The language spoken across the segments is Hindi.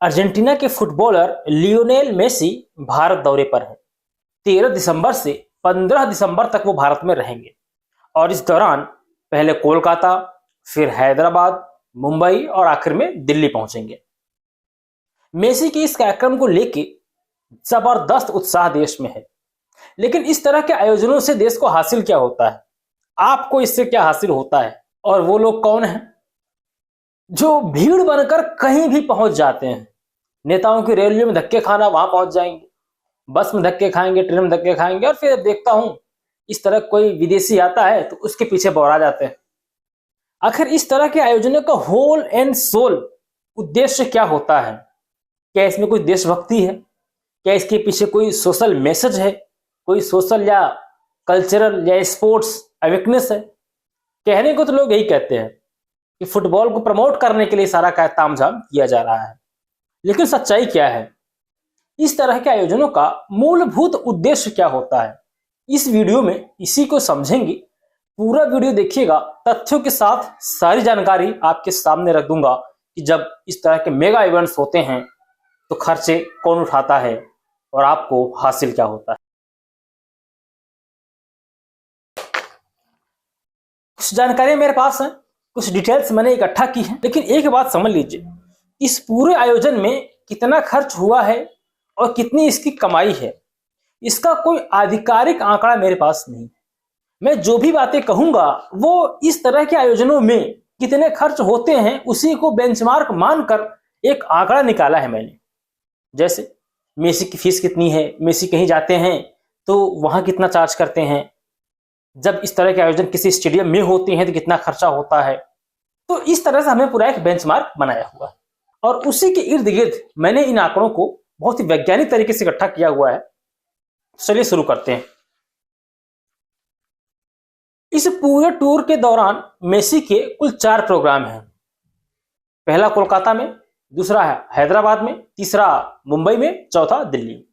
अर्जेंटीना के फुटबॉलर लियोनेल मेसी भारत दौरे पर हैं। 13 दिसंबर से 15 दिसंबर तक वो भारत में रहेंगे और इस दौरान पहले कोलकाता, फिर हैदराबाद, मुंबई और आखिर में दिल्ली पहुंचेंगे। मेसी के इस कार्यक्रम को लेके जबरदस्त उत्साह देश में है। लेकिन इस तरह के आयोजनों से देश को हासिल क्या होता है? आपको इससे क्या हासिल होता है? और वो लोग कौन हैं जो भीड़ बनकर कहीं भी पहुंच जाते हैं? नेताओं की रैलियों में धक्के खाना वहां पहुंच जाएंगे, बस में धक्के खाएंगे, ट्रेन में धक्के खाएंगे, और फिर देखता हूं इस तरह कोई विदेशी आता है तो उसके पीछे बौरा जाते हैं। आखिर इस तरह के आयोजनों का होल एंड सोल उद्देश्य क्या होता है? क्या इसमें कोई देशभक्ति है? क्या इसके पीछे कोई सोशल मैसेज है? कोई सोशल या कल्चरल या स्पोर्ट्स अवेकनेस है? कहने को तो लोग यही कहते हैं कि फुटबॉल को प्रमोट करने के लिए सारा का तामझाम किया जा रहा है, लेकिन सच्चाई क्या है? इस तरह के आयोजनों का मूलभूत उद्देश्य क्या होता है? इस वीडियो में इसी को समझेंगे। पूरा वीडियो देखिएगा, तथ्यों के साथ सारी जानकारी आपके सामने रख दूंगा कि जब इस तरह के मेगा इवेंट्स होते हैं तो खर्चे कौन उठाता है और आपको हासिल क्या होता है। कुछ जानकारी मेरे पास है, कुछ डिटेल्स मैंने इकट्ठा की है, लेकिन एक बात समझ लीजिए, इस पूरे आयोजन में कितना खर्च हुआ है और कितनी इसकी कमाई है, इसका कोई आधिकारिक आंकड़ा मेरे पास नहीं। मैं जो भी बातें कहूंगा वो इस तरह के आयोजनों में कितने खर्च होते हैं उसी को बेंचमार्क मानकर एक आंकड़ा निकाला है मैंने। जैसे मेसी की फीस कितनी है, मेसी कहीं जाते हैं तो वहां कितना चार्ज करते हैं, जब इस तरह के आयोजन किसी स्टेडियम में होते हैं तो कितना खर्चा होता है। तो इस तरह से हमने पूरा एक बेंचमार्क बनाया हुआ है और उसी के इर्द गिर्द मैंने इन आंकड़ों को बहुत ही वैज्ञानिक तरीके से इकट्ठा किया हुआ है। चलिए शुरू करते हैं। इस पूरे टूर के दौरान मेसी के कुल 4 प्रोग्राम हैं। पहला कोलकाता में, दूसरा है हैदराबाद में, तीसरा मुंबई में, चौथा दिल्ली में।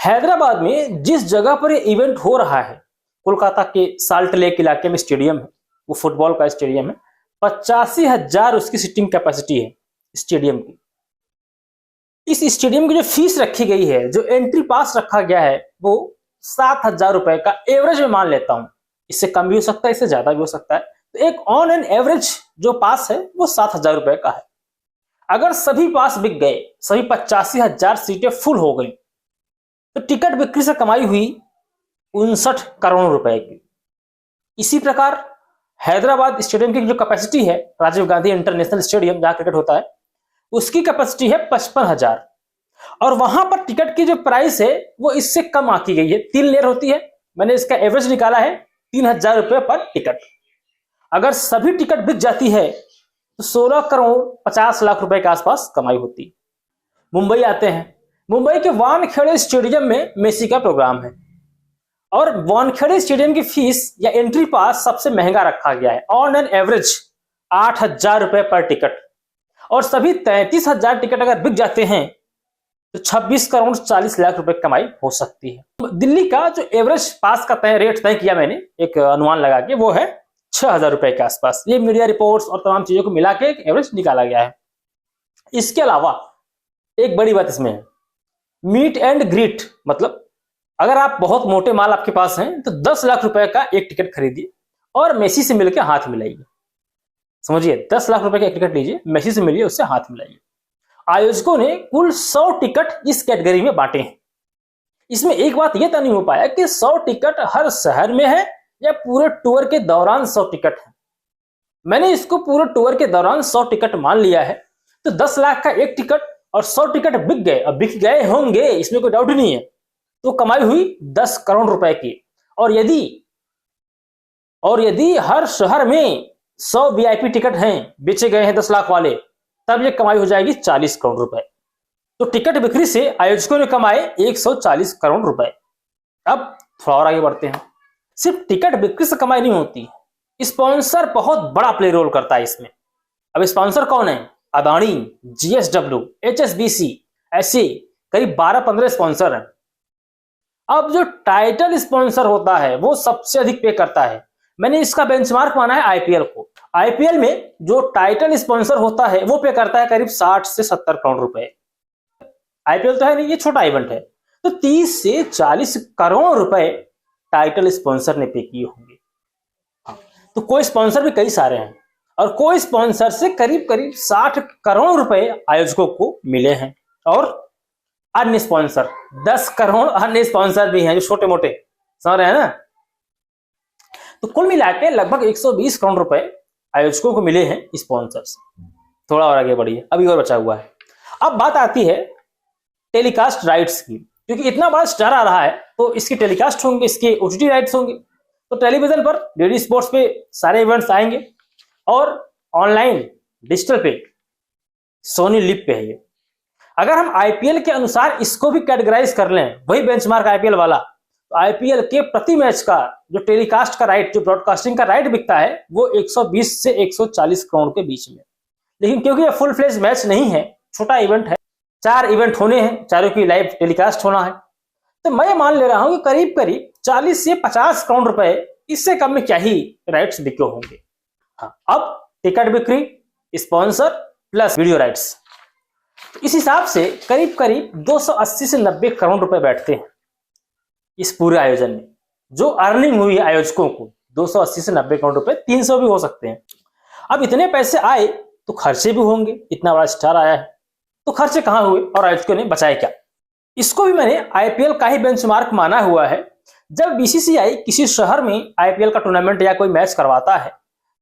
हैदराबाद में जिस जगह पर ये इवेंट हो रहा है, कोलकाता के साल्ट लेक इलाके में स्टेडियम है, वो फुटबॉल का स्टेडियम है। 85,000 उसकी सीटिंग कैपेसिटी है स्टेडियम की। इस स्टेडियम की जो फीस रखी गई है, जो एंट्री पास रखा गया है, वो 7,000 रुपए का एवरेज में मान लेता हूं। इससे कम भी हो सकता है, इससे ज्यादा भी हो सकता है। तो एक ऑन एन एवरेज जो पास है वो 7,000 रुपए का है। अगर सभी पास बिक गए, सभी 85,000 सीटें फुल हो गई, तो टिकट बिक्री से कमाई हुई 59 करोड़ रुपए की। इसी प्रकार हैदराबाद स्टेडियम की जो कैपेसिटी है, राजीव गांधी इंटरनेशनल स्टेडियम जहां क्रिकेट होता है, उसकी कैपेसिटी है 55,000 और वहां पर टिकट की जो प्राइस है वो इससे कम आकी गई है। 3 लेयर होती है, मैंने इसका एवरेज निकाला है 3,000 रुपए पर टिकट। अगर सभी टिकट बिक जाती है तो 16 करोड़ 50 लाख रुपए के आसपास कमाई होती। मुंबई आते हैं। मुंबई के वानखेड़े स्टेडियम में मेसी का प्रोग्राम है और वानखेड़े स्टेडियम की फीस या एंट्री पास सबसे महंगा रखा गया है, ऑन एन एवरेज 8,000 रुपए पर टिकट। और सभी 33,000 टिकट अगर बिक जाते हैं तो 26 करोड़ 40 लाख रुपए कमाई हो सकती है। दिल्ली का जो एवरेज पास का रेट तय किया मैंने एक अनुमान लगा के, वो है 6,000 रुपए के आसपास। ये मीडिया रिपोर्ट्स और तमाम चीजों को मिला के एक एवरेज निकाला गया है। इसके अलावा एक बड़ी बात इसमें है, मीट एंड ग्रीट। मतलब अगर आप बहुत मोटे माल आपके पास हैं तो 10 लाख रुपए का एक टिकट खरीदिए और मेसी से मिलकर हाथ मिलाइए। समझिए, 10 लाख रुपए का एक टिकट लीजिए, मेसी से मिलिए, उससे हाथ मिलाइए। आयोजकों ने कुल 100 टिकट इस कैटेगरी में बांटे हैं। इसमें एक बात यह तय नहीं हो पाया कि 100 टिकट हर शहर में है या पूरे टूर के दौरान 100 टिकट है। मैंने इसको पूरे टूर के दौरान 100 टिकट मान लिया है। तो 10 लाख का एक टिकट और 100 टिकट बिक गए, अब बिक गए होंगे, इसमें कोई डाउट नहीं है। तो कमाई हुई 10 करोड़ रुपए की। और यदि हर शहर में 100 वीआईपी टिकट हैं, बेचे गए हैं 10 लाख वाले, तब ये कमाई हो जाएगी 40 करोड़ रुपए। तो टिकट बिक्री से आयोजकों ने कमाए 140 करोड़ रुपए। अब थोड़ा और आगे बढ़ते हैं। सिर्फ टिकट बिक्री से कमाई नहीं होती, स्पॉन्सर बहुत बड़ा प्ले रोल करता है इसमें। अब स्पॉन्सर कौन है? अदानी, जीएसडब्ल्यू, एचएसबीसी, ऐसे करीब 12-15 स्पॉन्सर हैं। अब जो टाइटल स्पॉन्सर होता है वो सबसे अधिक पे करता है। मैंने इसका बेंचमार्क माना है आईपीएल को। आईपीएल में जो टाइटल स्पॉन्सर होता है वो पे करता है करीब 60 से 70 करोड़ रुपए। आईपीएल तो है नहीं, ये छोटा इवेंट है। तो 30 से 40 करोड़ रुपए टाइटल स्पॉन्सर ने पे किए होंगे। तो कोई स्पॉन्सर भी कई सारे हैं और कोई स्पॉन्सर से करीब करीब 60 करोड़ रुपए आयोजकों को मिले हैं। और अन्य स्पॉन्सर 10 करोड़ अन्य स्पॉन्सर भी हैं जो छोटे मोटे, समझ रहे हैं ना। तो कुल मिला के लगभग 120 करोड़ रुपए आयोजकों को मिले हैं स्पॉन्सर से। थोड़ा और आगे बढ़िए, अभी और बचा हुआ है। अब बात आती है टेलीकास्ट राइट्स की, क्योंकि इतना बड़ा स्टार आ रहा है तो इसके टेलीकास्ट होंगे, इसके ओटीटी राइट्स होंगे। तो टेलीविजन पर डीडी स्पोर्ट्स पे सारे इवेंट्स आएंगे और ऑनलाइन डिजिटल पे सोनी लिव पे है ये। अगर हम आईपीएल के अनुसार इसको भी कैटेगराइज कर लें, वही बेंचमार्क आईपीएल वाला, तो आईपीएल के प्रति मैच का जो टेलीकास्ट का राइट, जो ब्रॉडकास्टिंग का राइट बिकता है वो 120 से 140 करोड़ के बीच में। लेकिन क्योंकि ये फुल फ्लेज मैच नहीं है, छोटा इवेंट है, 4 इवेंट होने हैं, चारों की लाइव टेलीकास्ट होना है, तो मैं मान ले रहा हूं कि करीब करीब 40 से 50 करोड़ रुपए, इससे कम में क्या ही राइट्स बिके होंगे। हाँ, अब टिकट बिक्री, स्पॉन्सर प्लस वीडियो राइट्स, तो इस हिसाब से करीब करीब 280 से 90 करोड़ रुपए बैठते हैं इस पूरे आयोजन में। जो अर्निंग हुई है आयोजकों को 280 से 90 करोड़ रुपए, 300 भी हो सकते हैं। अब इतने पैसे आए तो खर्चे भी होंगे, इतना बड़ा स्टार आया है तो खर्चे कहां हुए और आयोजकों ने बचाए क्या? इसको भी मैंने आईपीएल का ही बेंचमार्क माना हुआ है। जब बीसीसीआई किसी शहर में आईपीएल का टूर्नामेंट या कोई मैच करवाता है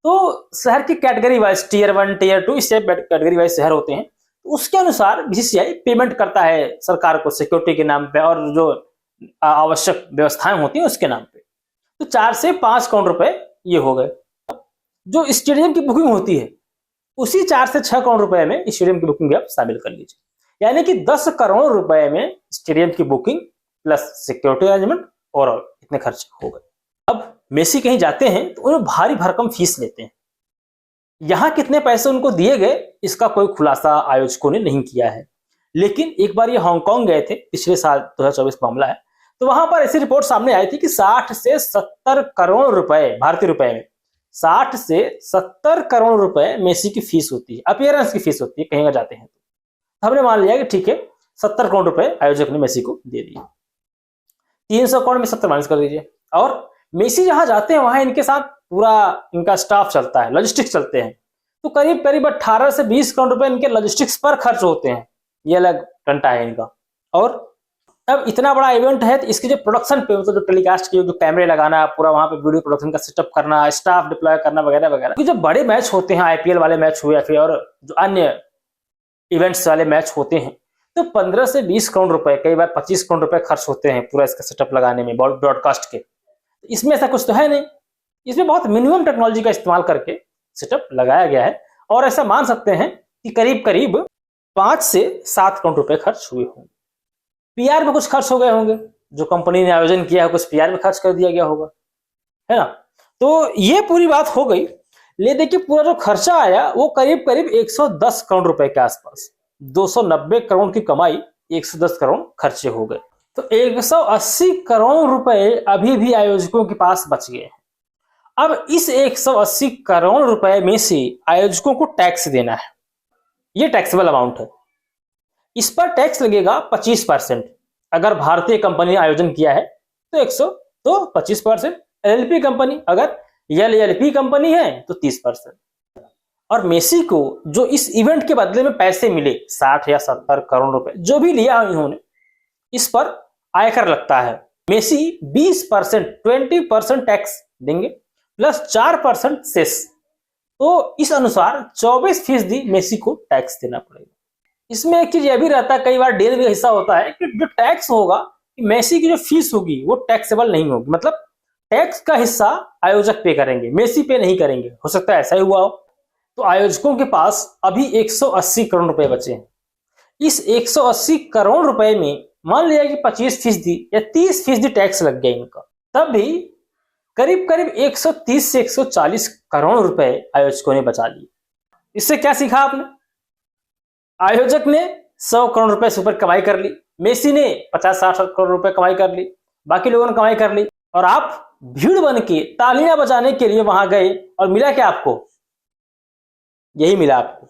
तो शहर की कैटेगरी वाइज, टियर 1 टियर 2 इससे कैटेगरी वाइज शहर होते हैं, तो उसके अनुसार बीसीसीआई पेमेंट करता है सरकार को सिक्योरिटी के नाम पे और जो आवश्यक व्यवस्थाएं होती हैं उसके नाम पे। तो 4 से 5 करोड़ रुपए ये हो गए। जो स्टेडियम की बुकिंग होती है उसी 4 से 6 करोड़ रुपए में स्टेडियम की बुकिंग भी आप शामिल कर लीजिए, यानी कि 10 करोड़ रुपए में स्टेडियम की बुकिंग प्लस सिक्योरिटी अरेंजमेंट और इतने खर्च हो गए। अब मेसी कहीं जाते हैं तो उन्हें भारी भरकम फीस लेते हैं। यहां कितने पैसे उनको दिए गए इसका कोई खुलासा आयोजकों ने नहीं किया है। लेकिन एक बार ये हांगकांग गए थे, पिछले साल 2024 मामला है, तो वहां पर ऐसी रिपोर्ट सामने आई थी कि 60 से 70 करोड़ रुपए भारतीय रुपए में 60 से 70 करोड़ रुपए मेसी की फीस होती है, अपीयरेंस की फीस होती है कहीं जाते हैं तो। हमने मान लिया कि ठीक है 70 करोड़ रुपए आयोजक ने मेसी को दे दिए, 300 करोड़ में 70 माइनस कर दीजिए। और मेसी जहां जाते हैं वहां इनके साथ पूरा इनका स्टाफ चलता है, लॉजिस्टिक्स चलते हैं, तो करीब करीब 18 से 20 करोड़ रुपए इनके लॉजिस्टिक्स पर खर्च होते हैं। ये अलग टंटा है इनका। और अब इतना बड़ा इवेंट है तो इसके जो प्रोडक्शन पे, मतलब जो टेलीकास्ट की जो कैमरे लगाना, पूरा वहां पे वीडियो प्रोडक्शन का सेटअप करना, स्टाफ डिप्लॉय करना वगैरह वगैरह, जो बड़े मैच होते हैं, आईपीएल वाले मैच हुए या फिर और जो अन्य इवेंट्स वाले मैच होते हैं, तो 15 से 20 करोड़ रुपए, कई बार 25 करोड़ रुपए खर्च होते हैं पूरा इसका सेटअप लगाने में, ब्रॉडकास्ट के। इसमें ऐसा कुछ तो है नहीं, इसमें बहुत मिनिमम टेक्नोलॉजी का इस्तेमाल करके सेटअप लगाया गया है। और ऐसा मान सकते हैं कि करीब करीब 5 से 7 करोड़ रुपए खर्च हुए होंगे। पीआर में कुछ खर्च हो गए होंगे, जो कंपनी ने आयोजन किया है कुछ पीआर में खर्च कर दिया गया होगा, है ना। तो ये पूरी बात हो गई। ले देखिए पूरा जो खर्चा आया वो करीब करीब 110 करोड़ रुपए के आसपास, 290 करोड़ की कमाई, 110 करोड़ खर्चे हो गए। तो 180 करोड़ रुपए अभी भी आयोजकों के पास बच गए हैं। अब इस 180 करोड़ रुपए में से आयोजकों को टैक्स देना है, ये टैक्सेबल अमाउंट है। इस पर टैक्स लगेगा 25%। अगर भारतीय कंपनी ने आयोजन किया है तो 25%, एलएलपी कंपनी, अगर एलएलपी कंपनी है तो 30%। और मेसी को जो इस इवेंट के बदले में पैसे मिले 60 या 70 करोड़ रुपए जो भी लिया इन्होंने, इस पर आयकर लगता है। मेसी 20%, 20% टैक्स देंगे प्लस 4% सेस, तो इस अनुसार 24% मेसी को टैक्स देना पड़ेगा। इसमें एक चीज यह भी रहता है, कई बार डील का हिस्सा होता है कि जो टैक्स होगा, मेसी की जो फीस होगी वो टैक्सेबल नहीं होगी, मतलब टैक्स का हिस्सा आयोजक पे करेंगे, मेसी पे नहीं करेंगे। हो सकता है ऐसा ही हुआ हो। तो आयोजकों के पास अभी 180 करोड़ रुपए बचे हैं। इस 180 करोड़ रुपए में मान लिया कि 25% या 30% टैक्स लग गया इनका, तब भी करीब करीब 130 से 140 करोड़ रुपए आयोजकों ने बचा लिए। इससे क्या सीखा आपने? आयोजक ने 100 करोड़ रुपए से ऊपर कमाई कर ली, मेसी ने 50-60 करोड़ रुपए कमाई कर ली, बाकी लोगों ने कमाई कर ली, और आप भीड़ बन के तालियां बजाने के लिए वहां गए और मिला क्या आपको? यही मिला आपको।